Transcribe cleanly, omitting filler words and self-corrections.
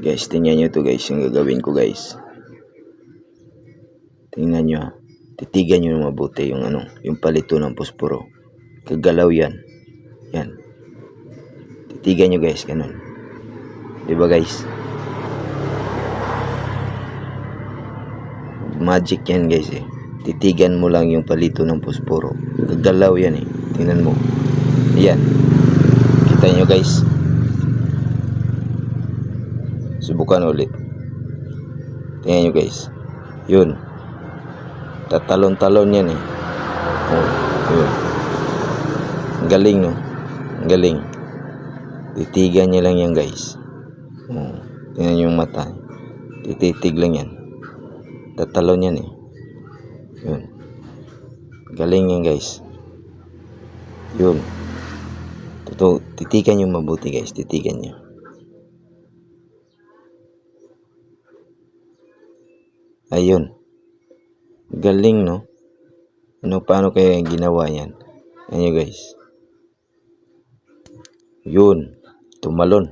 Guys, tingnan nyo to guys, yung gagawin ko guys. Tingnan nyo ha. Titigan nyo na mabuti yung yung palito ng posporo. Kagalaw yan. Yan. Titigan nyo guys, ganun. Diba guys? Magic yan guys eh. Titigan mo lang yung palito ng posporo. Gagalaw yan eh. Tingnan mo. Ayan. Kita nyo guys. Subukan ulit. Tingnan nyo guys. Yun. Tatalon-talon yan eh. Oh, yun. Ang galing no. Ang galing. Titigan nyo lang yan guys. Oh, tingnan nyo yung mata. Tititig lang yan. Tatalon yan eh. Yun. Galing yan guys. Yun. Titigan nyo mabuti guys. Titigan nyo. Ayun. Galing no. Paano kaya ginawa yan? Ayan guys. Yun. Tumalon.